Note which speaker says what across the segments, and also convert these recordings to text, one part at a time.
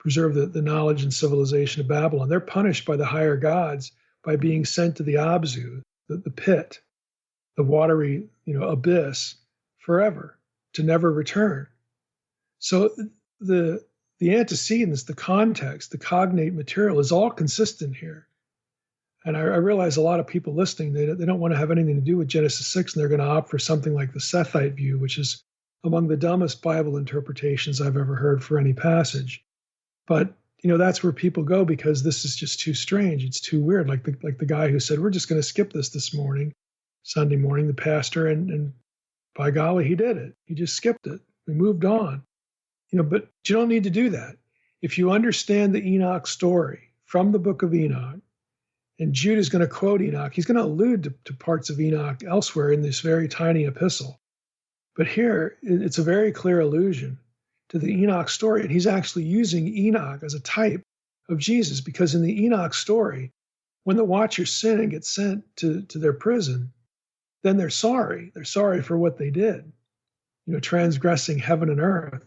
Speaker 1: preserve the knowledge and civilization of Babylon. They're punished by the higher gods by being sent to the Abzu, the pit, the watery, abyss forever, to never return. So the antecedents, the context, the cognate material is all consistent here. And I realize a lot of people listening, they don't want to have anything to do with Genesis 6, and they're going to opt for something like the Sethite view, which is among the dumbest Bible interpretations I've ever heard for any passage. But, that's where people go because this is just too strange. It's too weird. Like the guy who said, we're just going to skip this morning, Sunday morning, the pastor, and by golly, he did it. He just skipped it. We moved on. But you don't need to do that. If you understand the Enoch story from the book of Enoch, and Jude is going to quote Enoch, he's going to allude to parts of Enoch elsewhere in this very tiny epistle. But here, it's a very clear allusion to the Enoch story, and he's actually using Enoch as a type of Jesus, because in the Enoch story, when the watchers sin and get sent to their prison, then they're sorry. They're sorry for what they did, transgressing heaven and earth,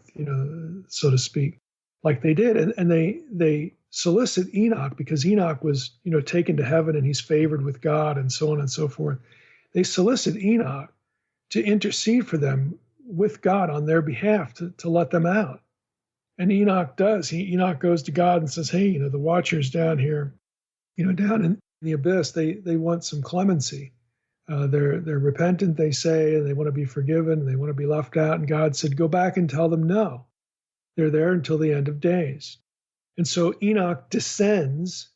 Speaker 1: so to speak, like they did. And they solicit Enoch because Enoch was, taken to heaven and he's favored with God and so on and so forth. They solicit Enoch to intercede for them with God on their behalf to let them out. And Enoch does. Enoch goes to God and says, hey, the watchers down here, down in the abyss, they want some clemency. They're repentant, they say, and they want to be forgiven, and they want to be left out. And God said, go back and tell them no. They're there until the end of days. And so Enoch descends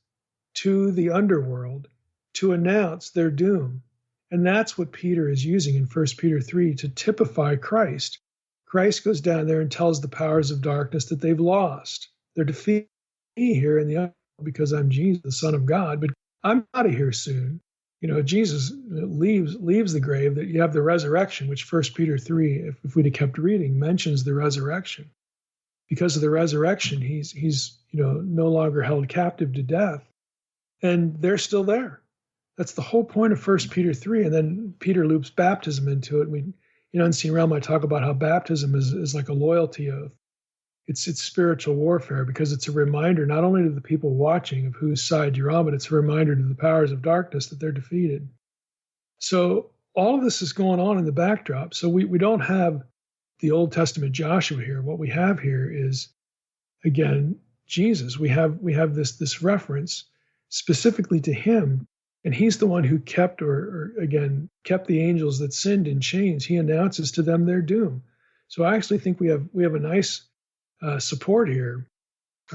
Speaker 1: to the underworld to announce their doom. And that's what Peter is using in 1 Peter 3 to typify Christ. Christ goes down there and tells the powers of darkness that they've lost. They're defeated here in the underworld because I'm Jesus, the Son of God, but I'm out of here soon. Jesus leaves the grave, that you have the resurrection, which 1 Peter 3, if we'd have kept reading, mentions the resurrection. Because of the resurrection, he's no longer held captive to death, and they're still there. That's the whole point of 1 Peter 3, and then Peter loops baptism into it. We, Unseen Realm, I talk about how baptism is like a loyalty oath. It's spiritual warfare because it's a reminder not only to the people watching of whose side you're on, but it's a reminder to the powers of darkness that they're defeated. So all of this is going on in the backdrop. So we don't have the Old Testament Joshua here. What we have here is, again, Jesus. We have this reference specifically to him, and he's the one who kept kept the angels that sinned in chains. He announces to them their doom. So I actually think we have a nice support here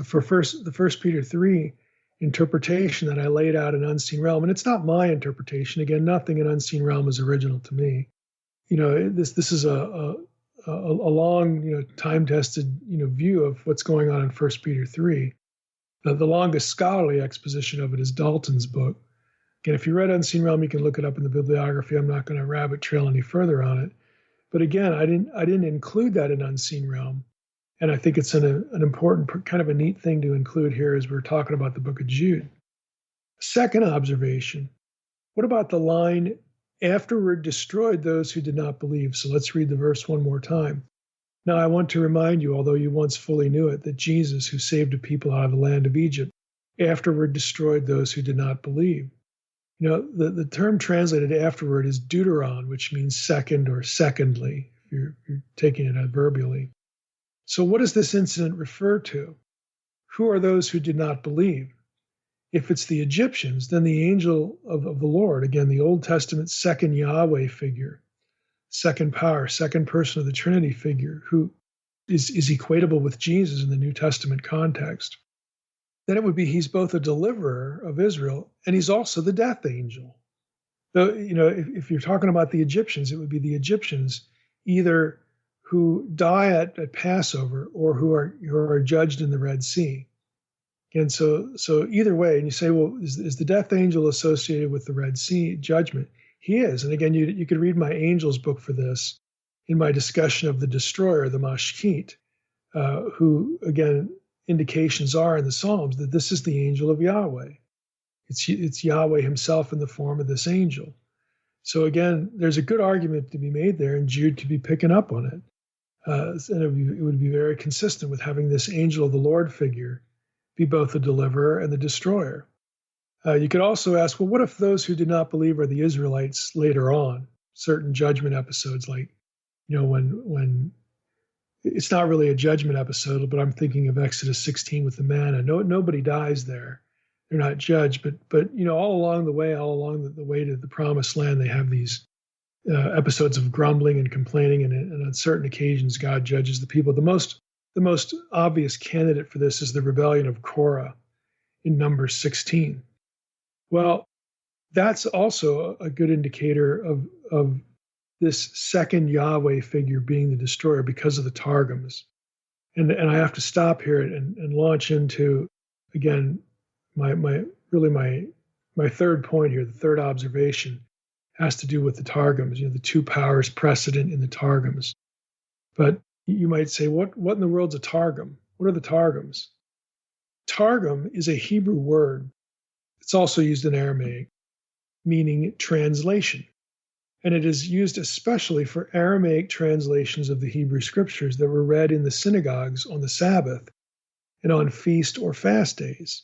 Speaker 1: for the 1 Peter 3 interpretation that I laid out in Unseen Realm. And it's not my interpretation. Again, nothing in Unseen Realm is original to me. This is a long, time-tested, view of what's going on in 1 Peter 3. The longest scholarly exposition of it is Dalton's book. Again, if you read Unseen Realm, you can look it up in the bibliography. I'm not going to rabbit trail any further on it. But again, I didn't include that in Unseen Realm. And I think it's an important, kind of a neat thing to include here as we're talking about the book of Jude. Second observation, what about the line, afterward destroyed those who did not believe? So let's read the verse one more time. Now I want to remind you, although you once fully knew it, that Jesus, who saved a people out of the land of Egypt, afterward destroyed those who did not believe. The term translated afterward is deuteron, which means second or secondly, if you're taking it adverbially. So what does this incident refer to? Who are those who did not believe? If it's the Egyptians, then the angel of the Lord, again, the Old Testament second Yahweh figure, second power, second person of the Trinity figure, who is equatable with Jesus in the New Testament context, then it would be he's both a deliverer of Israel and he's also the death angel. So, if you're talking about the Egyptians, it would be the Egyptians either who die at Passover or who are judged in the Red Sea. And so either way, and you say, well, is the death angel associated with the Red Sea judgment? He is. And again, you could read my angels book for this in my discussion of the destroyer, the Mashkit, who, again, indications are in the Psalms that this is the angel of Yahweh. It's Yahweh himself in the form of this angel. So again, there's a good argument to be made there, and Jude could be picking up on it. And it would be very consistent with having this angel of the Lord figure be both the deliverer and the destroyer. You could also ask, well, what if those who did not believe are the Israelites later on? Certain judgment episodes, like, when it's not really a judgment episode, but I'm thinking of Exodus 16 with the manna. Nobody dies there; they're not judged. But all along the way to the promised land, they have these episodes of grumbling and complaining, and on certain occasions, God judges the people. The most obvious candidate for this is the rebellion of Korah in Numbers 16. Well, that's also a good indicator of this second Yahweh figure being the destroyer because of the Targums. And I have to stop here and launch into, again, my third point here, the third observation, has to do with the Targums, the two powers precedent in the Targums. But you might say, what in the world's a Targum? What are the Targums? Targum is a Hebrew word. It's also used in Aramaic, meaning translation. And it is used especially for Aramaic translations of the Hebrew scriptures that were read in the synagogues on the Sabbath and on feast or fast days.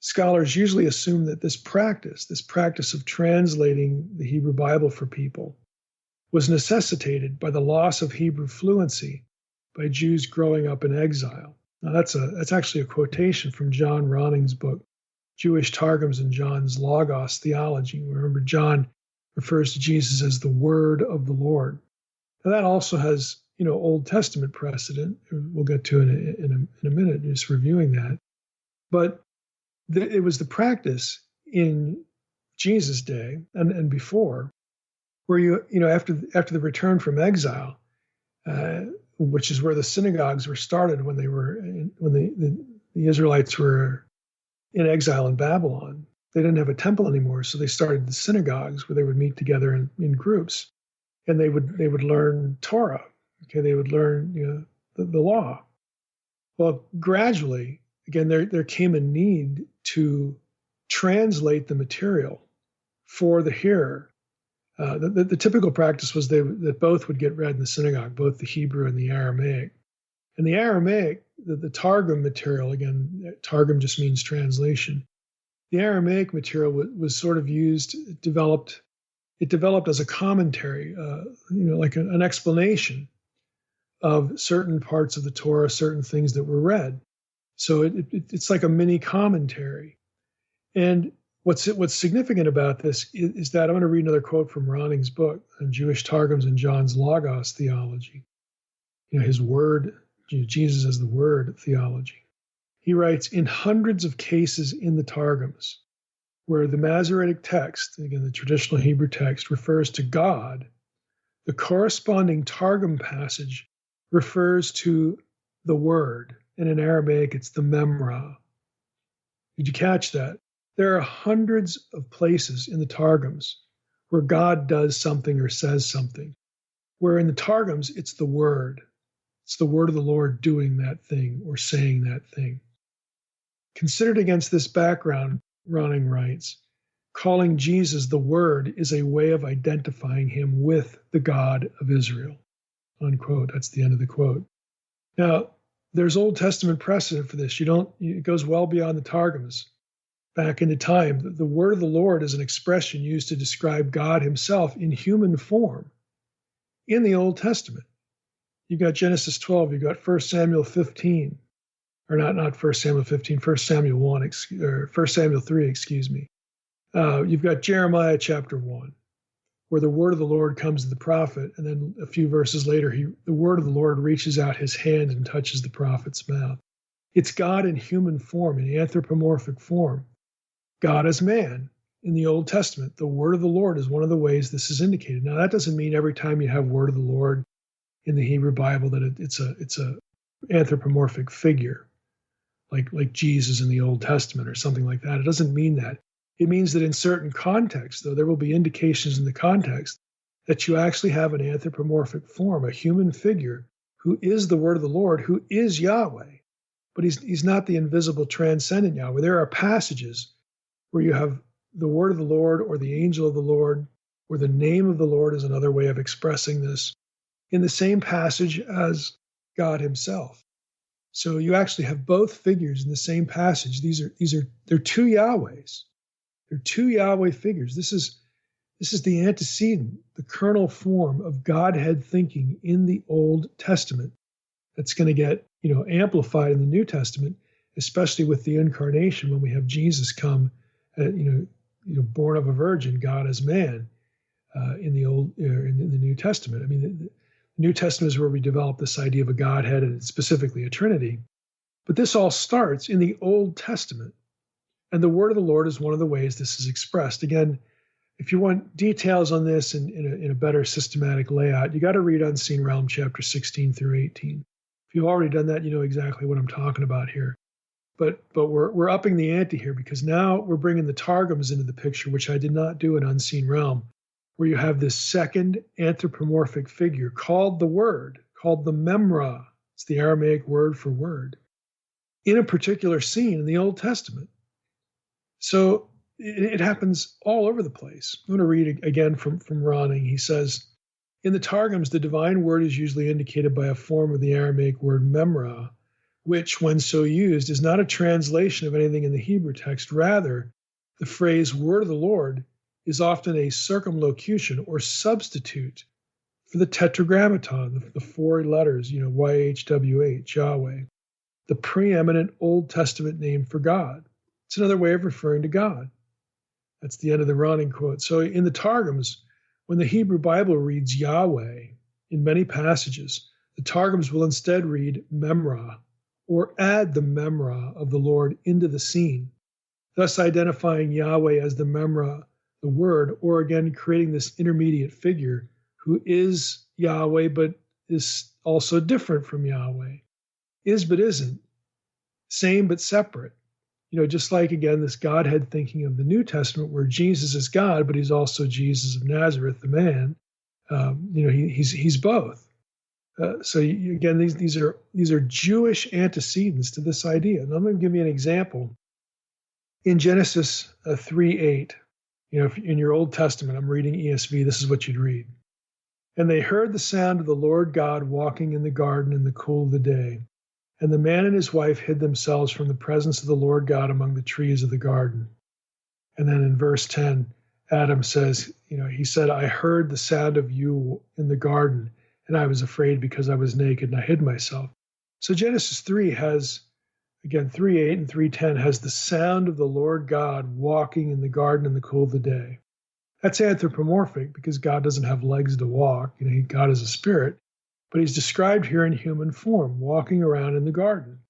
Speaker 1: Scholars usually assume that this practice of translating the Hebrew Bible for people, was necessitated by the loss of Hebrew fluency by Jews growing up in exile. Now that's actually a quotation from John Ronning's book, Jewish Targums and John's Logos Theology. Remember, John refers to Jesus as the Word of the Lord. Now that also has, Old Testament precedent. We'll get to in a minute, just reviewing that. But it was the practice in Jesus' day and before, where after the return from exile, which is where the synagogues were started when the Israelites were in exile in Babylon. They didn't have a temple anymore, so they started the synagogues where they would meet together in groups, and they would learn Torah. Okay, they would learn the law. Well, gradually, again, there came a need to translate the material for the hearer. The typical practice was that both would get read in the synagogue, both the Hebrew and the Aramaic. And the Aramaic, the Targum material, again, Targum just means translation. The Aramaic material was sort of it developed as a commentary, like an explanation of certain parts of the Torah, certain things that were read. So it's like a mini commentary. And what's significant about this is that I'm going to read another quote from Ronning's book on Jewish Targums and John's Logos Theology. His word, Jesus as the Word theology. He writes, in hundreds of cases in the Targums, where the Masoretic text, again, the traditional Hebrew text, refers to God, the corresponding Targum passage refers to the Word. And in Aramaic, it's the Memra. Did you catch that? There are hundreds of places in the Targums where God does something or says something, where in the Targums, it's the Word. It's the word of the Lord doing that thing or saying that thing. Considered against this background, Ronning writes, calling Jesus the Word is a way of identifying him with the God of Israel. Unquote. That's the end of the quote. Now, there's Old Testament precedent for this. It goes well beyond the Targums. Back in the time, the word of the Lord is an expression used to describe God himself in human form in the Old Testament. You've got Genesis 12, you've got 1 Samuel 15, or not 1 Samuel 15, 1 Samuel 1, or 1 Samuel 3, excuse me. You've got Jeremiah chapter 1, where the word of the Lord comes to the prophet, and then a few verses later, the word of the Lord reaches out his hand and touches the prophet's mouth. It's God in human form, in anthropomorphic form. God as man in the Old Testament. The word of the Lord is one of the ways this is indicated. Now, that doesn't mean every time you have word of the Lord in the Hebrew Bible that it's a anthropomorphic figure, like Jesus in the Old Testament or something like that. It doesn't mean that. It means that in certain contexts, though, there will be indications in the context that you actually have an anthropomorphic form, a human figure who is the word of the Lord, who is Yahweh, but he's not the invisible transcendent Yahweh. There are passages where you have the word of the Lord or the angel of the Lord, or the name of the Lord is another way of expressing this. in the same passage as God himself. So you actually have both figures in the same passage. They're two Yahwehs. They're two Yahweh figures. This is the antecedent, the kernel form of Godhead thinking in the Old Testament that's going to get, amplified in the New Testament, especially with the incarnation when we have Jesus come, born of a virgin, God as man, in the New Testament. I mean, the New Testament is where we develop this idea of a Godhead and specifically a Trinity. But this all starts in the Old Testament. And the word of the Lord is one of the ways this is expressed. Again, if you want details on this in a better systematic layout, you got to read Unseen Realm chapter 16 through 18. If you've already done that, you know exactly what I'm talking about here. But we're upping the ante here because now we're bringing the Targums into the picture, which I did not do in Unseen Realm, where you have this second anthropomorphic figure called the Word, called the Memra. It's the Aramaic word for word, in a particular scene in the Old Testament. So it happens all over the place. I'm going to read again from Ronning. He says, in the Targums, the divine word is usually indicated by a form of the Aramaic word memra, which, when so used, is not a translation of anything in the Hebrew text. Rather, the phrase word of the Lord is often a circumlocution or substitute for the tetragrammaton, the four letters, YHWH, Yahweh, the preeminent Old Testament name for God. It's another way of referring to God. That's the end of the Ronning quote. So in the Targums, when the Hebrew Bible reads Yahweh in many passages, the Targums will instead read Memra, or add the Memra of the Lord into the scene, thus identifying Yahweh as the Memra, the Word, or again creating this intermediate figure who is Yahweh but is also different from Yahweh, is but isn't, same but separate. Just like, again, this Godhead thinking of the New Testament where Jesus is God, but he's also Jesus of Nazareth, the man. He's both. Again, these are Jewish antecedents to this idea. And I'm going to give you an example. In Genesis 3:8, if in your Old Testament, I'm reading ESV, this is what you'd read. And they heard the sound of the Lord God walking in the garden in the cool of the day. And the man and his wife hid themselves from the presence of the Lord God among the trees of the garden. And then in verse 10, Adam says, he said, I heard the sound of you in the garden, and I was afraid because I was naked and I hid myself. So Genesis 3 has, again, 3:8 and 3:10 has the sound of the Lord God walking in the garden in the cool of the day. That's anthropomorphic because God doesn't have legs to walk. God is a spirit. But he's described here in human form, walking around in the garden.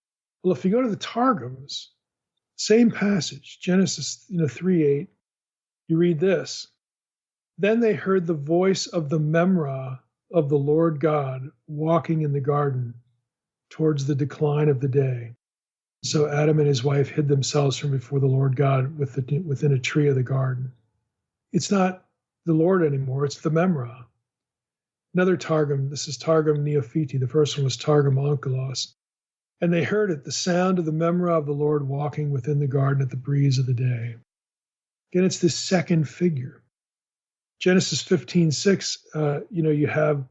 Speaker 1: Well, if you go to the Targums, same passage, Genesis 3:8, you read this. Then they heard the voice of the Memra of the Lord God walking in the garden towards the decline of the day. So Adam and his wife hid themselves from before the Lord God within a tree of the garden. It's not the Lord anymore, it's the Memra. Another Targum, this is Targum Neophiti. The first one was Targum Onkelos. And they heard it, the sound of the Memra of the Lord walking within the garden at the breeze of the day. Again, it's this second figure. Genesis 15:6, you have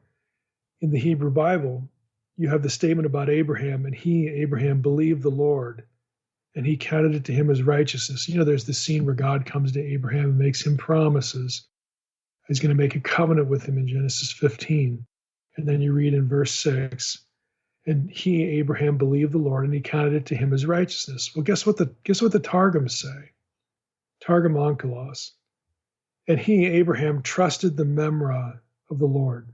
Speaker 1: in the Hebrew Bible, you have the statement about Abraham, and Abraham, believed the Lord, and he counted it to him as righteousness. There's this scene where God comes to Abraham and makes him promises. He's going to make a covenant with him in Genesis 15. And then you read in verse 6, and Abraham, believed the Lord, and he counted it to him as righteousness. Well, guess what the Targums say? Targum Onkelos. And Abraham, trusted the Memra of the Lord.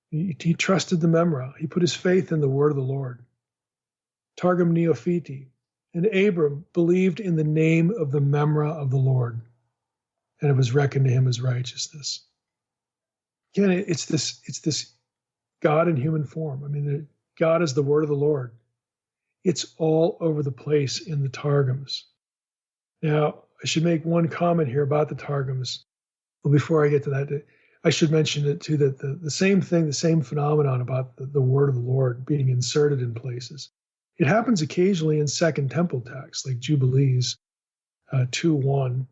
Speaker 1: He trusted the Memra. He put his faith in the word of the Lord. Targum Neophiti. And Abram believed in the name of the Memra of the Lord, and it was reckoned to him as righteousness. Again, it's this God in human form. I mean, God is the word of the Lord. It's all over the place in the Targums. Now, I should make one comment here about the Targums. Well, before I get to that, I should mention it too, that the same thing, the same phenomenon about the word of the Lord being inserted in places. It happens occasionally in Second Temple texts, like Jubilees 2:1. You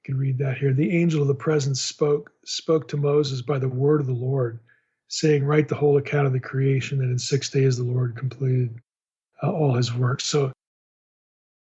Speaker 1: can read that here. The angel of the presence spoke to Moses by the word of the Lord, saying, write the whole account of the creation, that in 6 days the Lord completed all his work. So